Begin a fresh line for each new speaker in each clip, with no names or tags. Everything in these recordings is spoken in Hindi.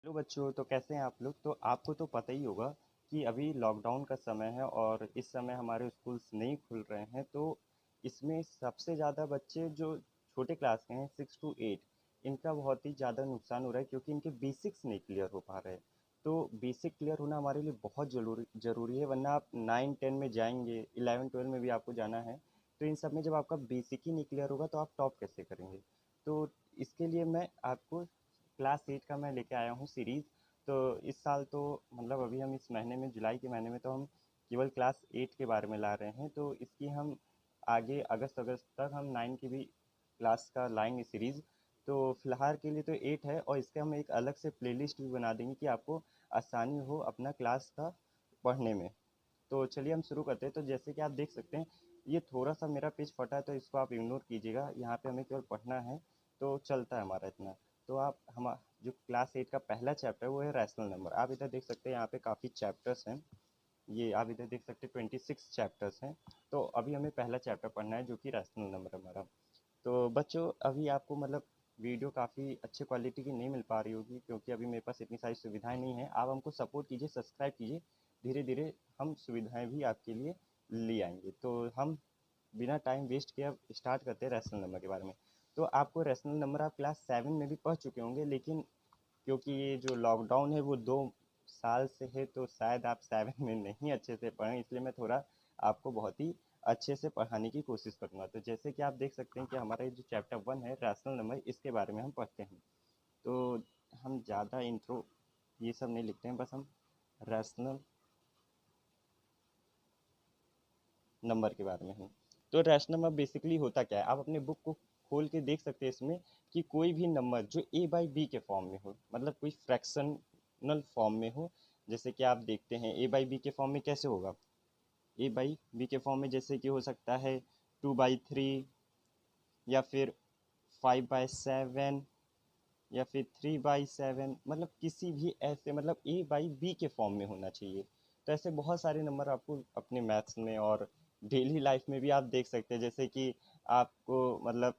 हेलो बच्चों, तो कैसे हैं आप लोग। तो आपको तो पता ही होगा कि अभी लॉकडाउन का समय है और इस समय हमारे स्कूल्स नहीं खुल रहे हैं। तो इसमें सबसे ज़्यादा बच्चे जो छोटे क्लास के हैं 6 to 8, इनका बहुत ही ज़्यादा नुकसान हो रहा है क्योंकि इनके बेसिक्स नहीं क्लियर हो पा रहे हैं। तो बेसिक क्लियर होना हमारे लिए बहुत ज़रूरी ज़रूरी है, वरना आप 9-10 में जाएंगे, 11-12 में भी आपको जाना है। तो इन सब में जब आपका बेसिक ही नहीं क्लियर होगा तो आप टॉप कैसे करेंगे। तो इसके लिए मैं आपको क्लास 8 का मैं लेके आया हूँ सीरीज़। तो इस साल तो मतलब अभी हम इस महीने में, जुलाई के महीने में, तो हम केवल क्लास 8 के बारे में ला रहे हैं। तो इसकी हम आगे अगस्त अगस्त तक हम 9 की भी क्लास का लाएंगे सीरीज़। तो फिलहाल के लिए तो 8 है और इसके हम एक अलग से प्लेलिस्ट भी बना देंगे कि आपको आसानी हो अपना क्लास का पढ़ने में। तो चलिए हम शुरू करते हैं। तो जैसे कि आप देख सकते हैं, ये थोड़ा सा मेरा पेज फटा है तो इसको आप इग्नोर कीजिएगा। यहाँ पे हमें केवल पढ़ना है तो चलता है हमारा इतना। तो आप हम जो क्लास 8 का पहला चैप्टर है वो है रैशनल नंबर। आप इधर देख सकते हैं, यहाँ पे काफ़ी चैप्टर्स हैं। ये आप इधर देख सकते हैं 26 चैप्टर्स हैं। तो अभी हमें पहला चैप्टर पढ़ना है जो कि रैशनल नंबर है हमारा। तो बच्चों, अभी आपको मतलब वीडियो काफ़ी अच्छे क्वालिटी की नहीं मिल पा रही होगी क्योंकि अभी मेरे पास इतनी सारी सुविधाएं नहीं हैं। आप हमको सपोर्ट कीजिए, सब्सक्राइब कीजिए। धीरे धीरे हम सुविधाएं भी आपके लिए ले आएंगे। तो हम बिना टाइम वेस्ट किए अब स्टार्ट करते हैं रैशनल नंबर के बारे में। तो आपको रैशनल नंबर आप क्लास 7 में भी पढ़ चुके होंगे, लेकिन क्योंकि ये जो लॉकडाउन है वो 2 साल से है तो शायद आप 7 में नहीं अच्छे से पढ़ें, इसलिए मैं थोड़ा आपको बहुत ही अच्छे से पढ़ाने की कोशिश करूँगा। तो जैसे कि आप देख सकते हैं कि हमारा ये जो चैप्टर 1 है रैशनल नंबर, इसके बारे में हम पढ़ते हैं। तो हम ज़्यादा इंट्रो ये सब नहीं लिखते हैं, बस हम रैशनल नंबर के बारे में हैं। तो रैशनल नंबर बेसिकली होता क्या है, आप अपने बुक को खोल के देख सकते हैं इसमें कि कोई भी नंबर जो ए बाई बी के फॉर्म में हो, मतलब कोई फ्रैक्शनल फॉर्म में हो। जैसे कि आप देखते हैं ए बाई बी के फॉर्म में कैसे होगा। ए बाई बी के फॉर्म में जैसे कि हो सकता है 2/3, या फिर 5/7, या फिर 3/7, मतलब किसी भी ऐसे, मतलब ए बाई बी के फॉर्म में होना चाहिए। तो ऐसे बहुत सारे नंबर आपको अपने मैथ्स में और डेली लाइफ में भी आप देख सकते हैं। जैसे कि आपको मतलब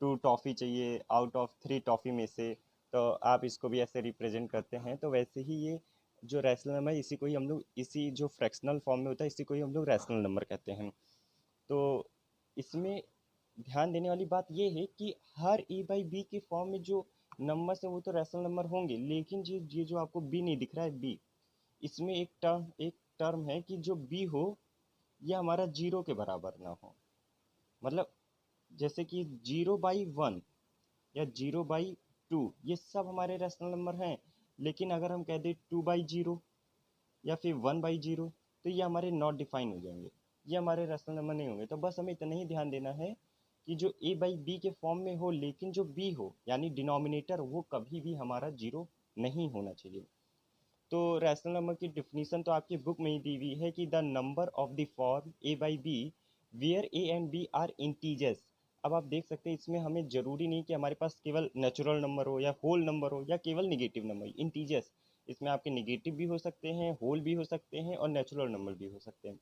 2 टॉफ़ी चाहिए आउट ऑफ 3 टॉफ़ी में से, तो आप इसको भी ऐसे रिप्रेजेंट करते हैं। तो वैसे ही ये जो रैशनल नंबर है, इसी को ही हम लोग, इसी जो फ्रैक्शनल फॉर्म में होता है, इसी को ही हम लोग रैशनल नंबर कहते हैं। तो इसमें ध्यान देने वाली बात ये है कि हर ए बाई बी के फॉर्म में जो नंबर्स है वो तो रैशनल नंबर होंगे, लेकिन ये जो आपको बी नहीं दिख रहा है, बी, इसमें एक टर्म है कि जो बी हो यह हमारा 0 के बराबर ना हो। मतलब जैसे कि 0/1 या 0/2, ये सब हमारे रैशनल नंबर हैं। लेकिन अगर हम कह दें 2/0 या फिर 1/0, तो ये हमारे नॉट डिफाइन हो जाएंगे, ये हमारे रैशनल नंबर नहीं होंगे। तो बस हमें इतना ही ध्यान देना है कि जो ए बाई बी के फॉर्म में हो, लेकिन जो बी हो यानी डिनोमिनेटर, वो कभी भी हमारा 0 नहीं होना चाहिए। तो रैशनल नंबर की डिफिनीशन तो आपकी बुक में ही दी हुई है कि the number of the form A by B where A and B are integers. अब आप देख सकते हैं इसमें हमें ज़रूरी नहीं कि हमारे पास केवल नेचुरल नंबर हो या होल नंबर हो या केवल निगेटिव नंबर, इंटीजर्स। इसमें आपके निगेटिव भी हो सकते हैं, होल भी हो सकते हैं और नेचुरल नंबर भी हो सकते हैं।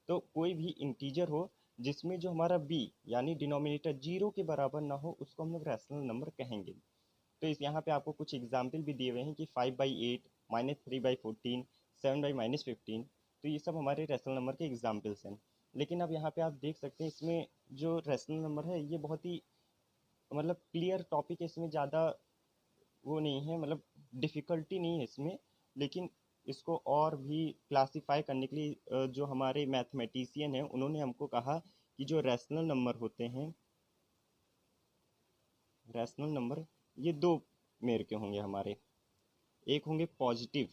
तो कोई भी इंटीजर हो जिसमें जो हमारा बी यानी डिनोमिनेटर 0 के बराबर ना हो, उसको हम लोग रैशनल नंबर कहेंगे। तो इस यहाँ पे आपको कुछ एग्जाम्पल भी दिए हुए हैं कि 5/8, -3/14, 7/-15। तो ये सब हमारे रैशनल नंबर के एग्जाम्पल्स हैं। लेकिन अब यहाँ पे आप देख सकते हैं इसमें जो रैशनल नंबर है ये बहुत ही मतलब क्लियर टॉपिक है, इसमें ज़्यादा वो नहीं है, मतलब डिफ़िकल्टी नहीं है इसमें। लेकिन इसको और भी क्लासीफाई करने के लिए जो हमारे मैथमेटिशियन हैं उन्होंने हमको कहा कि जो रैशनल नंबर होते हैं, रैशनल नंबर ये दो मेर के होंगे हमारे। एक होंगे पॉजिटिव,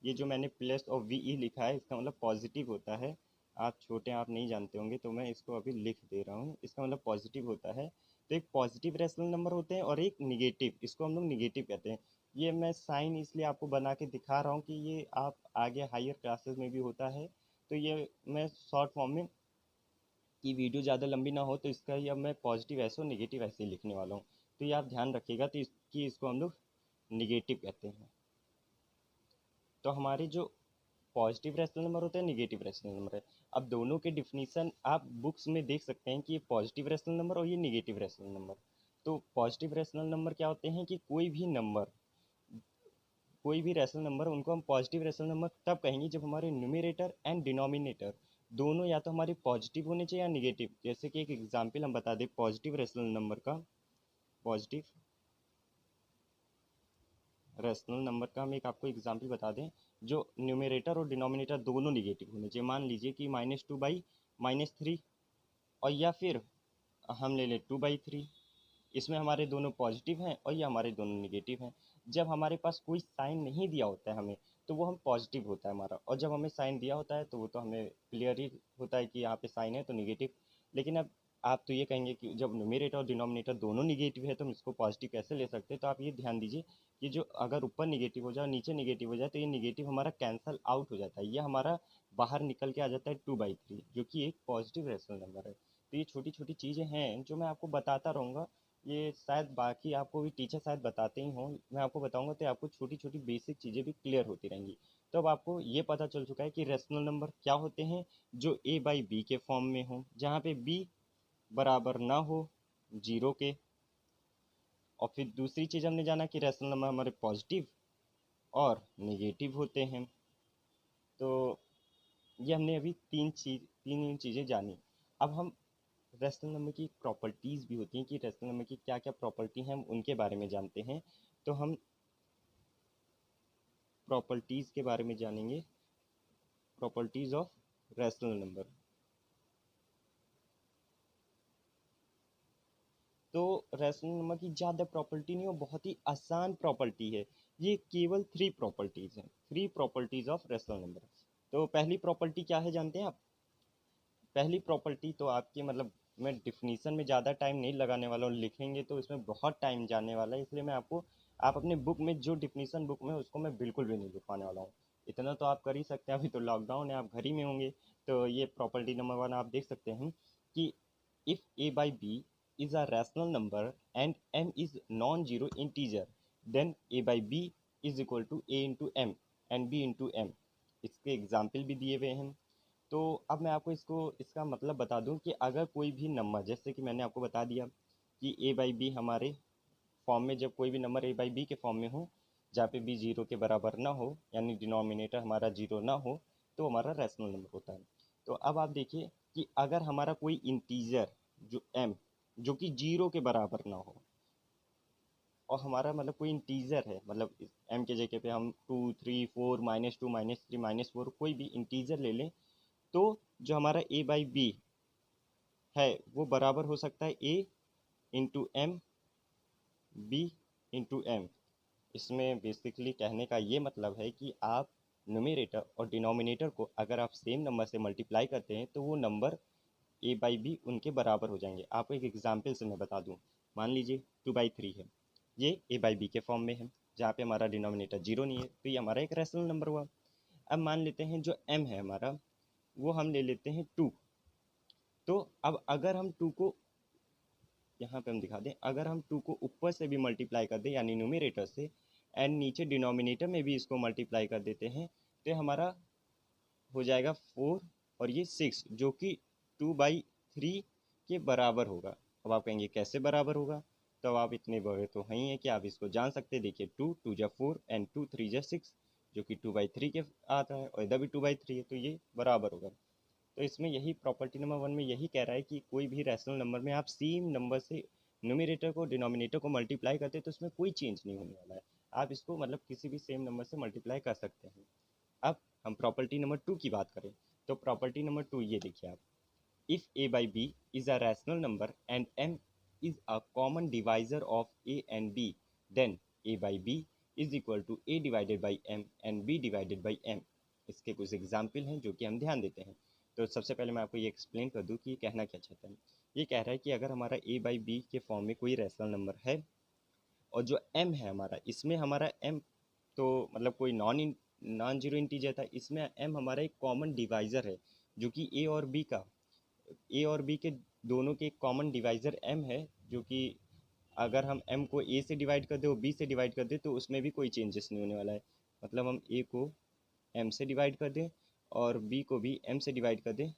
ये जो मैंने प्लस और वी ई लिखा है इसका मतलब पॉजिटिव होता है। आप छोटे हैं, आप नहीं जानते होंगे तो मैं इसको अभी लिख दे रहा हूँ, इसका मतलब पॉजिटिव होता है। तो एक पॉजिटिव रैशनल नंबर होते हैं और एक निगेटिव, इसको हम लोग निगेटिव कहते हैं। ये मैं साइन इसलिए आपको बना के दिखा रहा हूँ कि ये आप आगे हायर क्लासेस में भी होता है। तो ये मैं शॉर्ट फॉर्म में, कि वीडियो ज़्यादा लंबी ना हो, तो इसका ही अब मैं पॉजिटिव ऐसे और निगेटिव ऐसे ही लिखने वाला हूँ। तो ये आप ध्यान रखिएगा, तो इसकी इसको हम लोग निगेटिव कहते हैं। तो हमारे जो पॉजिटिव रैशनल नंबर होता है, निगेटिव रैशनल नंबर है। अब दोनों के डिफिनीशन आप बुक्स में देख सकते हैं कि ये पॉजिटिव रैशनल नंबर और ये निगेटिव रैशनल नंबर। तो पॉजिटिव रैशनल नंबर क्या होते हैं कि कोई भी नंबर कोई भी रैशनल नंबर उनको हम पॉजिटिव रैशनल नंबर तब कहेंगे जब हमारे न्यूमरेटर एंड डिनोमिनेटर दोनों या तो हमारे पॉजिटिव होने चाहिए या निगेटिव। जैसे कि एक एग्जांपल हम बता दें पॉजिटिव रैशनल नंबर का, पॉजिटिव रैशनल नंबर का हम एक आपको एग्जांपल बता दें जो न्यूमरेटर और डिनोमिनेटर दोनों निगेटिव होने चाहिए। मान लीजिए कि -2/-3, और या फिर हम ले लें 2/3, इसमें हमारे दोनों पॉजिटिव हैं और ये हमारे दोनों निगेटिव हैं। जब हमारे पास कोई साइन नहीं दिया होता है हमें, तो वो हम पॉजिटिव होता है हमारा, और जब हमें साइन दिया होता है तो वो तो हमें क्लियर ही होता है कि यहाँ पे साइन है तो निगेटिव। लेकिन अब आप तो ये कहेंगे कि जब न्यूमरेटर और डिनोमिनेटर दोनों निगेटिव है तो हम इसको पॉजिटिव कैसे ले सकते हैं। तो आप ये ध्यान दीजिए कि जो अगर ऊपर निगेटिव हो जाए और नीचे निगेटिव हो जाए तो ये निगेटिव हमारा कैंसल आउट हो जाता है, ये हमारा बाहर निकल के आ जाता है 2/3, जो कि एक पॉजिटिव रैशनल नंबर है। तो ये छोटी छोटी चीज़ें हैं जो मैं आपको बताता रहूँगा। ये शायद बाकी आपको भी टीचर शायद बताते ही हों, मैं आपको बताऊंगा तो आपको छोटी छोटी बेसिक चीज़ें भी क्लियर होती रहेंगी। तो अब आपको ये पता चल चुका है कि रैशनल नंबर क्या होते हैं जो a/b के फॉर्म में हो, जहाँ पे b बराबर ना हो 0 के। और फिर दूसरी चीज़ हमने जाना कि रैशनल नंबर हमारे पॉजिटिव और नेगेटिव होते हैं। तो ये हमने अभी तीन चीज़ें जानी। अब हम रैशनल नंबर की प्रॉपर्टीज़ भी होती हैं कि रैशनल नंबर की क्या क्या प्रॉपर्टी हैं, हम उनके बारे में जानते हैं। तो हम प्रॉपर्टीज़ के बारे में जानेंगे, प्रॉपर्टीज़ ऑफ रैशनल नंबर। तो रैशनल नंबर की ज़्यादा प्रॉपर्टी नहीं हो, बहुत ही आसान प्रॉपर्टी है। ये केवल 3 प्रॉपर्टीज़ हैं, 3 प्रॉपर्टीज़ ऑफ रैशनल नंबर। तो पहली प्रॉपर्टी क्या है जानते हैं आप? पहली प्रॉपर्टी तो आपकी मतलब मैं डिफिनीसन में ज़्यादा टाइम नहीं लगाने वाला हूँ, लिखेंगे तो इसमें बहुत टाइम जाने वाला है, इसलिए मैं आपको आप अपने बुक में जो डिफिनीसन बुक में उसको मैं बिल्कुल भी नहीं लिखवाने वाला हूँ। इतना तो आप कर ही सकते हैं, अभी तो लॉकडाउन है, आप घर ही में होंगे। तो ये प्रॉपर्टी नंबर 1 आप देख सकते हैं कि if a/b is a rational number and m is non-zero integer, then a/b is equal to a into m and b into m। इसके एग्जाम्पल भी दिए हुए हैं। तो अब मैं आपको इसका मतलब बता दूं कि अगर कोई भी नंबर, जैसे कि मैंने आपको बता दिया कि a/b हमारे फॉर्म में, जब कोई भी नंबर a/b के फॉर्म में हो जहाँ पे b 0 के बराबर ना हो, यानी डिनोमिनेटर हमारा 0 ना हो, तो हमारा रैशनल नंबर होता है। तो अब आप देखिए कि अगर हमारा कोई इंटीजर जो m जो कि 0 के बराबर ना हो, और हमारा मतलब कोई इंटीजर है, मतलब m के जगह पे हम 2 3 4 -2 -3 -4 कोई भी इंटीजर ले लें, तो जो हमारा a/b है वो बराबर हो सकता है a into M, b into M. इसमें बेसिकली कहने का ये मतलब है कि आप न्यूमरेटर और डिनोमिनेटर को अगर आप सेम नंबर से मल्टीप्लाई करते हैं तो वो नंबर a/b उनके बराबर हो जाएंगे। आपको एक एग्जांपल से मैं बता दूं, मान लीजिए 2/3 है, ये a/b के फॉर्म में है, जहाँ पे हमारा डिनोमिनेटर 0 नहीं है, तो ये हमारा एक रैशनल नंबर हुआ। अब मान लेते हैं जो m है हमारा, वो हम ले लेते हैं 2। तो अब अगर हम 2 को यहाँ पे हम दिखा दें, अगर हम 2 को ऊपर से भी मल्टीप्लाई कर दें यानी न्यूमरेटर से, एंड नीचे डिनोमिनेटर में भी इसको मल्टीप्लाई कर देते हैं, तो हमारा हो जाएगा 4 और ये 6, जो कि 2/3 के बराबर होगा। अब आप कहेंगे कैसे बराबर होगा, तो आप इतने बड़े तो हैं ही हैं कि आप इसको जान सकते हैं। देखिए 2 2 जा 4 एंड 2 3 जा 6, जो कि 2/3 के आता है, और इधर भी 2/3 है, तो ये बराबर होगा। तो इसमें यही प्रॉपर्टी नंबर 1 में यही कह रहा है कि कोई भी रैशनल नंबर में आप सेम नंबर से न्यूमरेटर को डिनोमिनेटर को मल्टीप्लाई करते हैं तो इसमें कोई चेंज नहीं होने वाला है। आप इसको मतलब किसी भी सेम नंबर से मल्टीप्लाई कर सकते हैं। अब हम प्रॉपर्टी नंबर 2 की बात करें, तो प्रॉपर्टी नंबर 2 ये देखिए आप, if a/b is a rational number and m is a common divisor of a and b, then a/b is equal to a divided by m and b divided by m। इसके कुछ एग्जाम्पल हैं जो कि हम ध्यान देते हैं। तो सबसे पहले मैं आपको ये एक्सप्लेन कर दूं कि ये कहना क्या चाहता है। ये कह रहा है कि अगर हमारा a/b के फॉर्म में कोई रैशनल नंबर है और जो m है हमारा, इसमें हमारा m तो मतलब कोई नॉन जीरो इंटीजर था, इसमें m हमारा एक कॉमन डिवाइज़र है, जो कि ए और बी के दोनों के कॉमन डिवाइज़र m है, जो कि अगर हम m को a से डिवाइड कर दें और b से डिवाइड कर दें तो उसमें भी कोई चेंजेस नहीं होने वाला है। मतलब हम a को m से डिवाइड कर दें और b को भी m से डिवाइड कर दें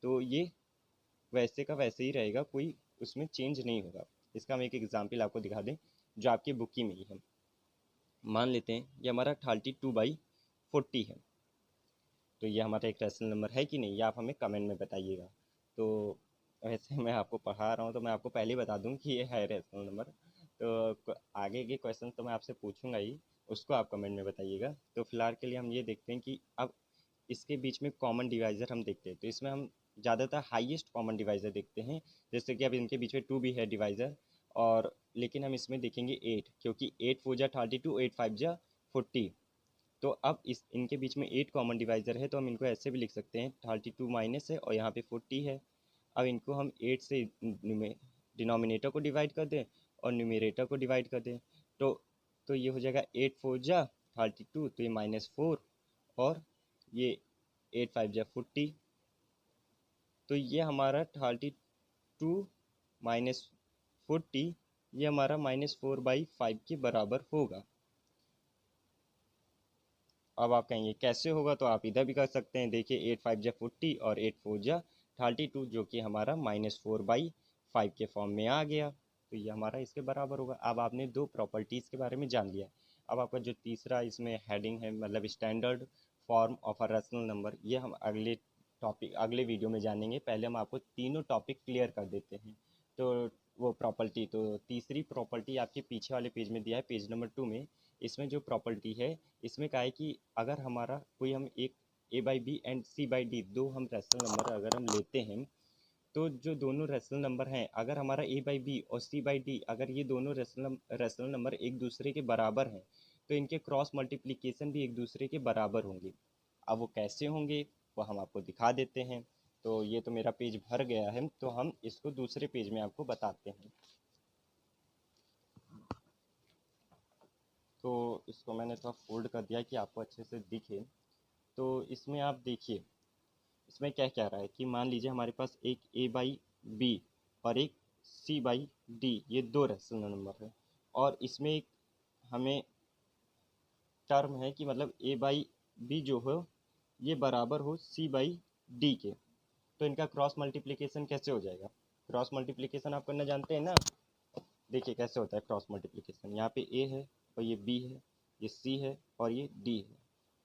तो ये वैसे का वैसे ही रहेगा, कोई उसमें चेंज नहीं होगा। इसका हम एक एग्जांपल आपको दिखा दें जो आपकी बुक की में ही है। मान लेते हैं ये हमारा 32/40 है, तो ये हमारा एक रैशनल नंबर है कि नहीं, ये आप हमें कमेंट में बताइएगा। तो वैसे मैं आपको पढ़ा रहा हूँ तो मैं आपको पहले ही बता दूँ कि ये है रैशनल नंबर। तो आगे के क्वेश्चन तो मैं आपसे पूछूंगा ही, उसको आप कमेंट में बताइएगा। तो फिलहाल के लिए हम ये देखते हैं कि अब इसके बीच में कॉमन डिवाइज़र हम देखते हैं, तो इसमें हम ज़्यादातर हाईएस्ट कॉमन डिवाइज़र देखते हैं। जैसे कि अब इनके बीच में 2 भी है डिवाइज़र, और लेकिन हम इसमें देखेंगे 8, क्योंकि 8 4 जा 32, 8 5 जा 40। तो अब इस इनके बीच में 8 कॉमन डिवाइज़र है, तो हम इनको ऐसे भी लिख सकते हैं 32 माइनस है और यहाँ पे 40 है। अब इनको हम 8 से डिनोमिनेटर को डिवाइड कर दें और न्यूमरेटर को डिवाइड कर दें, तो ये हो जाएगा 8 4 जा 32, तो ये -4, और ये 8 5 जा 40, तो ये हमारा 32 माइनस 40 ये हमारा -4/5 के बराबर होगा। अब आप कहेंगे कैसे होगा, तो आप इधर भी कर सकते हैं। देखिए 8 5 जा 40 और 8 4 जा 32, जो कि हमारा -4/5 के फॉर्म में आ गया, तो ये हमारा इसके बराबर होगा। अब आपने 2 प्रॉपर्टीज़ के बारे में जान लिया। अब आपका जो तीसरा इसमें हेडिंग है, मतलब standard form of a rational number, ये हम अगले वीडियो में जानेंगे। पहले हम आपको तीनों टॉपिक क्लियर कर देते हैं। तो वो प्रॉपर्टी, तो तीसरी प्रॉपर्टी आपके पीछे वाले पेज में दिया है, पेज नंबर 2 में। इसमें जो प्रॉपर्टी है, इसमें क्या है कि अगर हमारा कोई हम एक a/b एंड c/d दो हम रैशनल नंबर अगर हम लेते हैं, तो जो दोनों रैशनल नंबर हैं, अगर हमारा a/b और c/d अगर ये दोनों रैशनल नंबर एक दूसरे के बराबर हैं, तो इनके क्रॉस मल्टीप्लिकेशन भी एक दूसरे के बराबर होंगे। अब वो कैसे होंगे वो हम आपको दिखा देते हैं। तो ये तो मेरा पेज भर गया है, तो हम इसको दूसरे पेज में आपको बताते हैं। तो इसको मैंने थोड़ा फोल्ड कर दिया कि आपको अच्छे से दिखे। तो इसमें आप देखिए, इसमें क्या कह रहा है कि मान लीजिए हमारे पास एक a/b और एक c/d, ये दो रैशनल नंबर है, और इसमें एक हमें टर्म है कि मतलब a/b जो हो ये बराबर हो c/d के। तो इनका क्रॉस मल्टीप्लिकेशन कैसे हो जाएगा? क्रॉस मल्टीप्लिकेशन आप करना जानते हैं ना। देखिए कैसे होता है क्रॉस मल्टीप्लिकेशन। यहाँ पे a है और ये b है, ये c है और ये d है।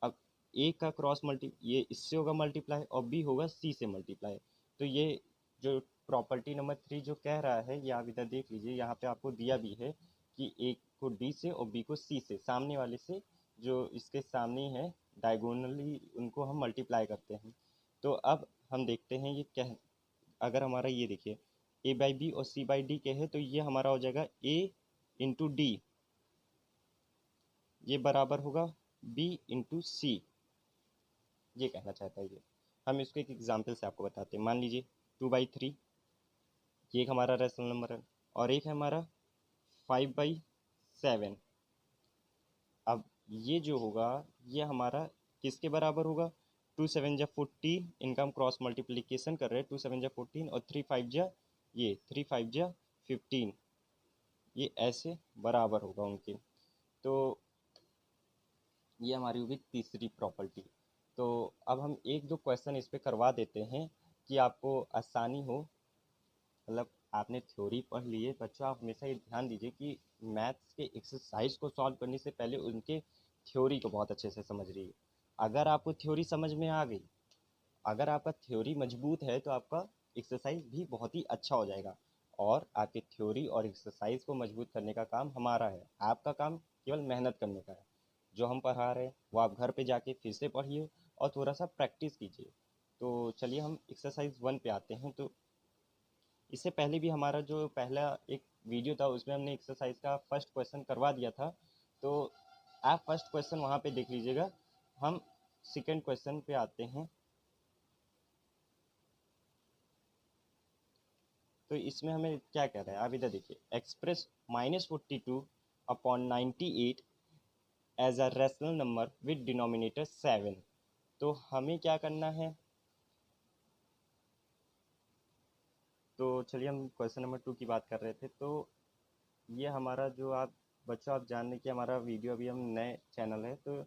अब a का क्रॉस मल्टी ये इससे होगा मल्टीप्लाई और b होगा c से मल्टीप्लाई। तो ये जो प्रॉपर्टी नंबर 3 जो कह रहा है, ये आप इधर देख लीजिए, यहाँ पे आपको दिया भी है कि a को d से और b को c से, सामने वाले से जो इसके सामने है डायगोनली, उनको हम मल्टीप्लाई करते हैं। तो अब हम देखते हैं ये क्या है। अगर हमारा ये देखिए a/b और c/d के है, तो ये हमारा हो जाएगा a इंटू डी, ये बराबर होगा b इंटू सी, ये कहना चाहता है ये। हम इसको एक एग्जांपल से आपको बताते हैं। मान लीजिए 2/3, ये एक हमारा रैशनल नंबर है, और एक है हमारा 5/7। अब ये जो होगा ये हमारा किसके बराबर होगा? 2 7 जा 14, इनका हम क्रॉस मल्टीप्लिकेशन कर रहे हैं। 2 7 जा 14 और 3 5 जा 15, ये ऐसे बराबर होगा उनके। तो ये हमारी होगी तीसरी प्रॉपर्टी। तो अब हम एक दो क्वेश्चन इस पे करवा देते हैं कि आपको आसानी हो। मतलब आपने थ्योरी पढ़ ली है बच्चों, आप हमेशा ये ध्यान दीजिए कि मैथ्स के एक्सरसाइज को सॉल्व करने से पहले उनके थ्योरी को बहुत अच्छे से समझ रही है। अगर आपको थ्योरी समझ में आ गई, अगर आपका थ्योरी मजबूत है, तो आपका एक्सरसाइज भी बहुत ही अच्छा हो जाएगा। और आपके थ्योरी और एक्सरसाइज को मजबूत करने का काम हमारा है, आपका काम केवल मेहनत करने का है। जो हम पढ़ा रहे हैं वो आप घर पे जाके फिर से पढ़िए और थोड़ा सा प्रैक्टिस कीजिए। तो चलिए हम एक्सरसाइज 1 पे आते हैं। तो इससे पहले भी हमारा जो पहला एक वीडियो था उसमें हमने एक्सरसाइज का फर्स्ट क्वेश्चन करवा दिया था, तो आप फर्स्ट क्वेश्चन वहाँ पे देख लीजिएगा। हम सेकेंड क्वेश्चन पे आते हैं। तो इसमें हमें क्या कह रहा है, आप इधर देखिए, express -42/98 as a rational number with denominator 7। तो हमें क्या करना है? तो चलिए हम क्वेश्चन नंबर 2 की बात कर रहे थे। तो ये हमारा जो आप बच्चों, आप जान लें कि हमारा वीडियो, अभी हम नए चैनल है, तो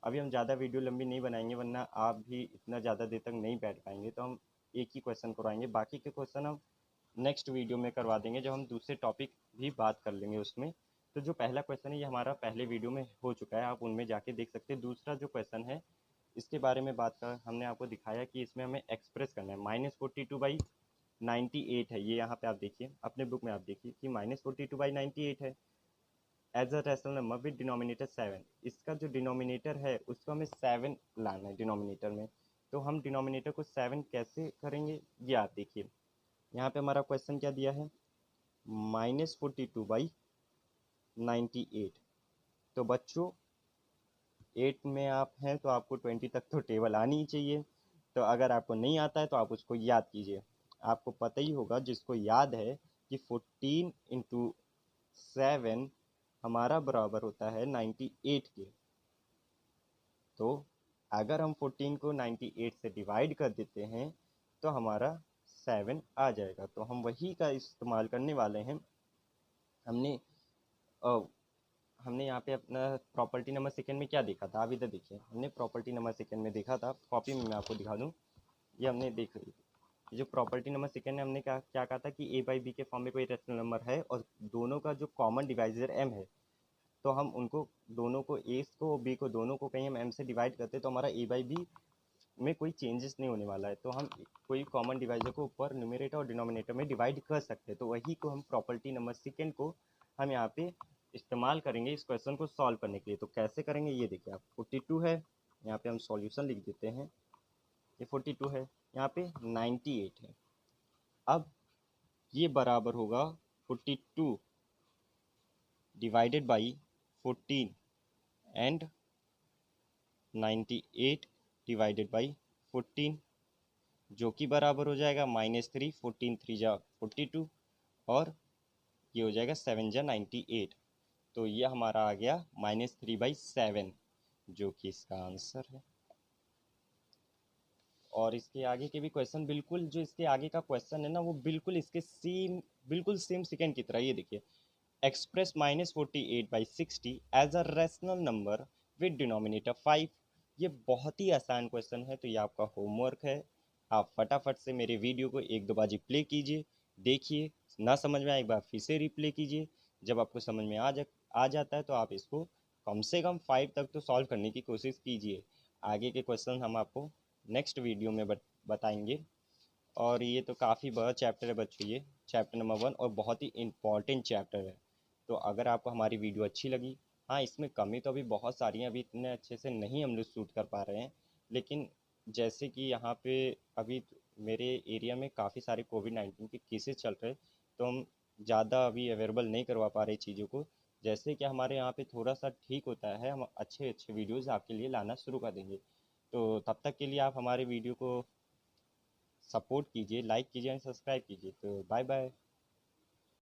अभी हम ज़्यादा वीडियो लंबी नहीं बनाएंगे, वरना आप भी इतना ज़्यादा देर तक नहीं बैठ पाएंगे। तो हम एक ही क्वेश्चन करवाएंगे, बाकी के क्वेश्चन हम नेक्स्ट वीडियो में करवा देंगे, जब हम दूसरे टॉपिक भी बात कर लेंगे उसमें। तो जो पहला क्वेश्चन है ये हमारा पहले वीडियो में हो चुका है, आप उनमें जाके देख सकते हैं। दूसरा जो क्वेश्चन है इसके बारे में बात कर हमने आपको दिखाया कि इसमें हमें एक्सप्रेस करना है। -42/98 है ये, यहाँ पे आप देखिए अपने बुक में आप देखिए कि -42/98 है as a rational number with denominator 7। इसका जो डिनोमिनेटर है उसको हमें 7 लाना है डिनोमिनेटर में। तो हम डिनोमिनेटर को 7 कैसे करेंगे ये आप देखिए। यहाँ पे हमारा क्वेश्चन क्या दिया है, -42/98। तो बच्चों 8 में आप हैं तो आपको 20 तक तो टेबल आनी ही चाहिए। तो अगर आपको नहीं आता है तो आप उसको याद कीजिए। आपको पता ही होगा, जिसको याद है कि 14 इंटू 7 हमारा बराबर होता है 98 के। तो अगर हम 14 को 98 से डिवाइड कर देते हैं तो हमारा 7 आ जाएगा। तो हम वही का इस्तेमाल करने वाले हैं। हमने हमने यहाँ पे अपना प्रॉपर्टी नंबर सेकंड में क्या देखा था, आप इधर देखिए। हमने प्रॉपर्टी नंबर सेकंड में देखा था, कॉपी में मैं आपको दिखा दूँ, ये हमने देख ली। जो प्रॉपर्टी नंबर सेकंड में हमने क्या कहा था कि a बाई बी के फॉर्म में कोई रेशनल नंबर है और दोनों का जो कॉमन डिवाइजर m है, तो हम उनको दोनों को a को b को दोनों को कहीं हम m से डिवाइड करते तो हमारा a बाई बी में कोई चेंजेस नहीं होने वाला है। तो हम कोई कॉमन डिवाइजर को ऊपर न्यूमरेटर और डिनोमिनेटर में डिवाइड कर सकते हैं। तो वही को हम प्रॉपर्टी नंबर सेकंड को हम यहाँ पे इस्तेमाल करेंगे इस क्वेश्चन को सॉल्व करने के लिए। तो कैसे करेंगे ये देखिए आप, 42 है, यहाँ पे हम सॉल्यूशन लिख देते हैं। ये 42 है, यहाँ पे 98 है। अब ये बराबर होगा 42 divided by 14 and 98 divided by 14, जो कि बराबर हो जाएगा -3, 14 3 जा 42 और ये हो जाएगा 7 जा 98। तो ये हमारा आ गया -3/7, जो कि इसका आंसर है। और इसके आगे के भी क्वेश्चन बिल्कुल, जो इसके आगे का क्वेश्चन है ना वो बिल्कुल इसके सेम सेकेंड की तरह। ये देखिए, express -48/60 as a rational number with denominator 5। ये बहुत ही आसान क्वेश्चन है, तो ये आपका होमवर्क है। आप फटाफट से मेरे वीडियो को एक दो बाजी प्ले कीजिए, देखिए, ना समझ में आए एक बार फिर से रिप्ले कीजिए। जब आपको समझ में आ जाता है तो आप इसको कम से कम 5 तक तो सॉल्व करने की कोशिश कीजिए। आगे के क्वेश्चन हम आपको नेक्स्ट वीडियो में बताएंगे। और ये तो काफ़ी बड़ा चैप्टर है बच्चों, ये चैप्टर नंबर 1 और बहुत ही इम्पॉर्टेंट चैप्टर है। तो अगर आपको हमारी वीडियो अच्छी लगी, हाँ इसमें कमी तो अभी बहुत सारी हैं, अभी इतने अच्छे से नहीं हम लोग शूट कर पा रहे हैं, लेकिन जैसे कि यहाँ पे अभी मेरे एरिया में काफ़ी सारे कोविड-19 के केसेस चल रहे, तो हम ज़्यादा अभी अवेलेबल नहीं करवा पा रहे चीज़ों को। जैसे कि हमारे यहाँ पे थोड़ा सा ठीक होता है, हम अच्छे अच्छे वीडियोज़ आपके लिए लाना शुरू कर देंगे। तो तब तक के लिए आप हमारे वीडियो को सपोर्ट कीजिए, लाइक कीजिए एंड सब्सक्राइब कीजिए। तो बाय बाय।